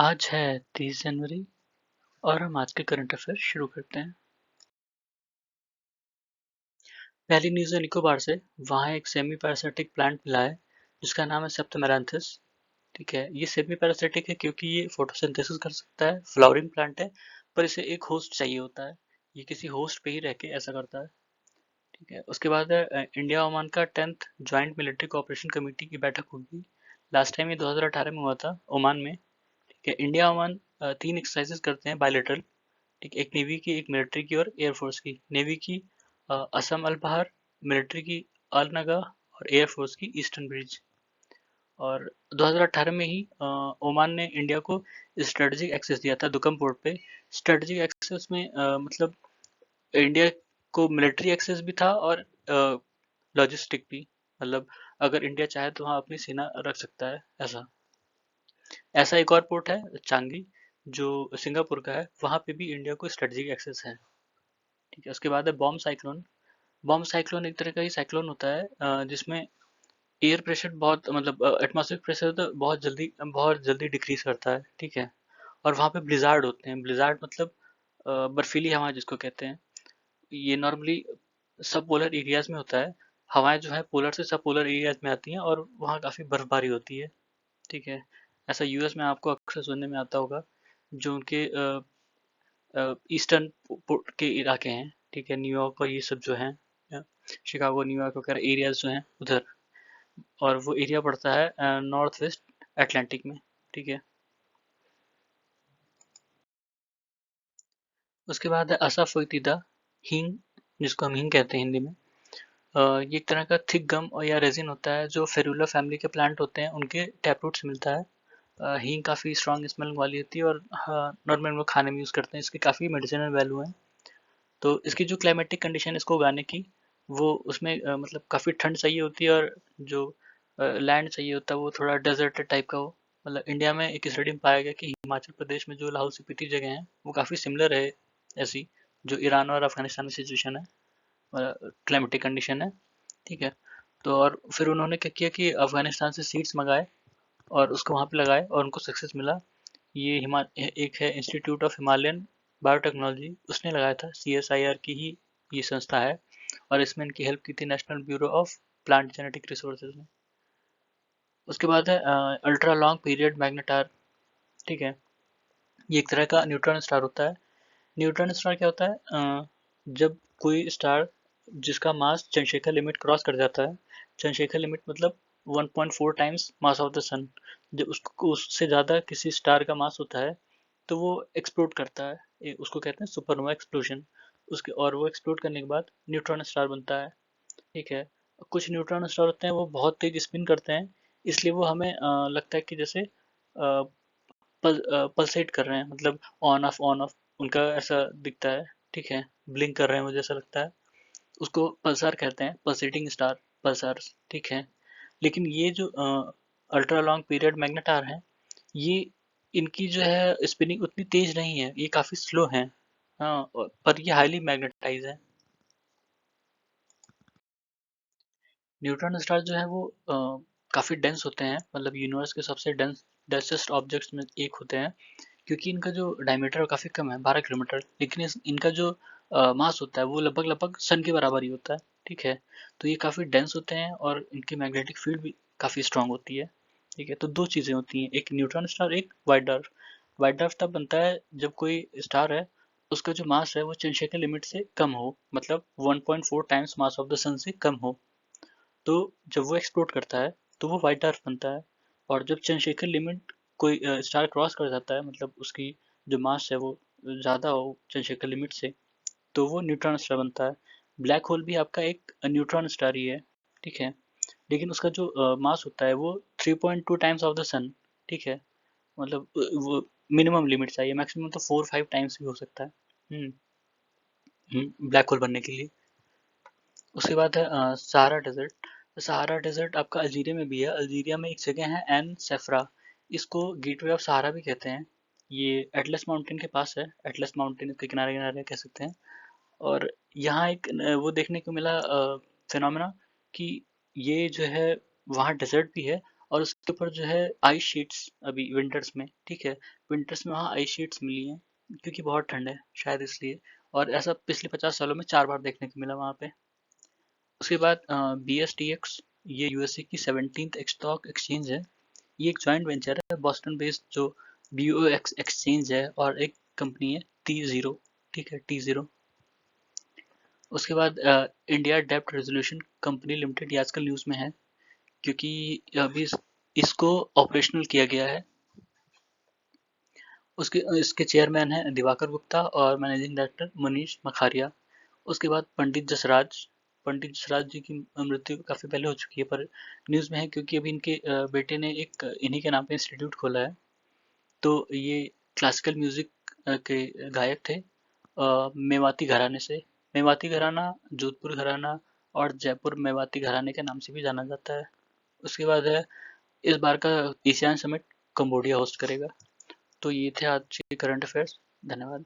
आज है 30 जनवरी और हम आज के करंट अफेयर शुरू करते हैं। पहली न्यूज़ है निकोबार से। वहाँ एक सेमी पैरासिटिक प्लांट मिला है जिसका नाम है सेप्टेमेरांथस। ठीक है, ये सेमी पैरासिटिक है क्योंकि ये फोटोसिंथेसिस कर सकता है, फ्लावरिंग प्लांट है, पर इसे एक होस्ट चाहिए होता है। ये किसी होस्ट पे ही रह के ऐसा करता है। ठीक है, उसके बाद है इंडिया ओमान का 10th joint military cooperation committee की बैठक होगी। लास्ट टाइम ये 2018 में हुआ था ओमान में। ठीक है, इंडिया ओमान 3 एक्सरसाइजेस करते हैं बायलैटरल। ठीक, एक नेवी की, एक मिलिट्री की और एयरफोर्स की। नेवी की असम अल बहार, मिलिट्री की अल नगा और एयरफोर्स की ईस्टर्न ब्रिज। और 2018 में ही ओमान ने इंडिया को स्ट्रेटेजिक एक्सेस दिया था दुकम पोर्ट पे। स्ट्रेटेजिक एक्सेस में मतलब इंडिया को मिलिट्री एक्सेस भी था और लॉजिस्टिक भी। मतलब अगर इंडिया चाहे तो वहाँ अपनी सेना रख सकता है। ऐसा ऐसा एक और पोर्ट है चांगी, जो सिंगापुर का है। वहाँ पे भी इंडिया को स्ट्रेटेजिक एक्सेस है। ठीक है, उसके बाद है बॉम्ब साइक्लोन। बॉम्ब साइक्लोन एक तरह का ही साइक्लोन होता है जिसमें एयर प्रेशर बहुत मतलब एटमॉस्फेरिक प्रेशर तो बहुत जल्दी डिक्रीज करता है। ठीक है, और वहाँ पे ब्लिजार्ड होते हैं। ब्लिजार्ड मतलब बर्फीली हवा जिसको कहते हैं। ये नॉर्मली सब पोलर एरियाज में होता है। हवाएं जो है पोलर से सब पोलर एरियाज में आती हैं और वहाँ काफ़ी बर्फबारी होती है। ठीक है, ऐसा यूएस में आपको अक्सर सुनने में आता होगा, जो उनके ईस्टर्न के इलाके हैं। ठीक है, न्यूयॉर्क और ये सब जो हैं, शिकागो न्यूयॉर्क वगैरह एरियाज जो हैं उधर। और वो एरिया पड़ता है नॉर्थ वेस्ट अटलांटिक में। ठीक है, उसके बाद है असाफोएटिडा हींग, जिसको हम हींग कहते हैं हिंदी में। ये एक तरह का थिक गम और या रेजिन होता है जो फेरुला फैमिली के प्लांट होते हैं उनके टैपरूट से मिलता है। हींग काफ़ी स्ट्रॉन्ग स्मेल वाली होती है और नॉर्मल हम लोग खाने में यूज़ करते हैं। इसके काफ़ी मेडिसिनल वैल्यू है। तो इसकी जो क्लाइमेटिक कंडीशन है इसको उगाने की, वो उसमें मतलब काफ़ी ठंड चाहिए होती है और जो लैंड चाहिए होता है वो थोड़ा डेजर्टेड टाइप का हो। मतलब इंडिया में एक स्टडी में पाया गया कि हिमाचल प्रदेश में जो लाहौल स्पीति जगह हैं वो काफ़ी सिमिलर है ऐसी, जो ईरान और अफगानिस्तान में सिचुएशन है, क्लाइमेटिक कंडीशन है। ठीक है, तो और फिर उन्होंने क्या किया कि अफगानिस्तान से सीड्स मंगाए और उसको वहाँ पे लगाए और उनको सक्सेस मिला। ये एक है इंस्टीट्यूट ऑफ हिमालयन बायोटेक्नोलॉजी, उसने लगाया था। CSIR की ही ये संस्था है और इसमें इनकी हेल्प की थी national bureau of plant genetic resources ने। उसके बाद है अल्ट्रा लॉन्ग पीरियड मैग्नेटार। ठीक है, ये एक तरह का न्यूट्रॉन स्टार होता है। न्यूट्रॉन स्टार क्या होता है? जब कोई स्टार जिसका मास चंद्रशेखर लिमिट क्रॉस कर जाता है। चंद्रशेखर लिमिट मतलब 1.4 टाइम्स मास ऑफ द सन। जब उसको उससे ज़्यादा किसी स्टार का मास होता है तो वो एक्सप्लोड करता है। उसको कहते हैं सुपरनोवा एक्सप्लोजन। उसके और वो एक्सप्लोड करने के बाद न्यूट्रॉन स्टार बनता है। ठीक है, कुछ न्यूट्रॉन स्टार होते हैं वो बहुत तेज स्पिन करते हैं, इसलिए वो हमें लगता है कि जैसे पल्सेट कर रहे हैं, मतलब ऑन ऑफ उनका ऐसा दिखता है। ठीक है, ब्लिंक कर रहे हैं मुझे ऐसा लगता है। उसको पल्सार कहते हैं, पल्सेटिंग स्टार, पल्सार्स। ठीक है, लेकिन ये जो अल्ट्रा लॉन्ग पीरियड मैग्नेटार हैं, ये इनकी जो है स्पिनिंग उतनी तेज नहीं है, ये काफ़ी स्लो हैं। हाँ, पर ये हाईली मैग्नेटाइज है। न्यूट्रॉन स्टार जो है वो काफ़ी डेंस होते हैं, मतलब यूनिवर्स के सबसे डेंसेस्ट ऑब्जेक्ट्स में एक होते हैं, क्योंकि इनका जो डायमीटर काफ़ी कम है, 12 किलोमीटर। लेकिन इनका जो मास होता है वो लगभग लगभग सन के बराबर ही होता है। ठीक है, तो ये काफ़ी डेंस होते हैं और इनकी मैग्नेटिक फील्ड भी काफ़ी स्ट्रांग होती है। ठीक है, तो दो चीज़ें होती हैं, एक न्यूट्रॉन स्टार, एक वाइट डॉर्फ। वाइट डॉर्फ तब बनता है जब कोई स्टार है, उसका जो मास है वो चंद्रशेखर लिमिट से कम हो, मतलब 1.4 टाइम्स मास ऑफ द सन से कम हो। तो जब वो एक्सप्लोड करता है तो वो व्हाइट डॉर्फ बनता है। और जब चंद्रशेखर लिमिट कोई स्टार क्रॉस कर जाता है, मतलब उसकी जो मास है वो ज़्यादा हो चंद्रशेखर लिमिट से, तो वो न्यूट्रॉन स्टार बनता है। ब्लैक होल भी आपका एक न्यूट्रॉन स्टार ही है। ठीक है, लेकिन उसका जो मास होता है वो 3.2 टाइम्स ऑफ द सन। ठीक है, मतलब वो मिनिमम लिमिट चाहिए, मैक्सिमम तो 4-5 टाइम्स भी हो सकता है। ब्लैक होल बनने के लिए। उसके बाद है सहारा डेजर्ट। सहारा डेजर्ट आपका अल्जीरिया में भी है। अल्जीरिया में एक जगह है एन सेफ्रा, इसको गेटवे ऑफ सहारा भी कहते हैं। ये एटलस माउंटेन के पास है, एटलस माउंटेन के किनारे किनारे कह सकते हैं। और यहाँ एक वो देखने को मिला फिनोमेना कि ये जो है वहाँ डेजर्ट भी है और उसके ऊपर जो है आइस शीट्स अभी विंटर्स में, ठीक है, विंटर्स में वहाँ आइस शीट्स मिली हैं क्योंकि बहुत ठंड है शायद इसलिए। और ऐसा पिछले 50 सालों में 4 बार देखने को मिला वहाँ पे। उसके बाद BSTX, ये यूएसए की 17th स्टॉक एक्सचेंज है। ये एक जॉइंट वेंचर है बॉस्टन बेस्ड जो BOX एक्सचेंज है और एक कंपनी है T0, ठीक है, T0। उसके बाद इंडिया डेब्ट रेजोल्यूशन कंपनी लिमिटेड, ये आजकल न्यूज़ में है क्योंकि अभी इसको ऑपरेशनल किया गया है। उसके इसके चेयरमैन हैं दिवाकर गुप्ता और मैनेजिंग डायरेक्टर मनीष मखारिया। उसके बाद पंडित जसराज जी की मृत्यु काफ़ी पहले हो चुकी है पर न्यूज़ में है क्योंकि अभी इनके बेटे ने एक इन्हीं के नाम पे इंस्टीट्यूट खोला है। तो ये क्लासिकल म्यूजिक के गायक थे मेवाती घराने से। मेवाती घराना जोधपुर घराना और जयपुर मेवाती घराने के नाम से भी जाना जाता है। उसके बाद है इस बार का एशियान समिट कंबोडिया होस्ट करेगा। तो ये थे आज के करंट अफेयर्स। धन्यवाद।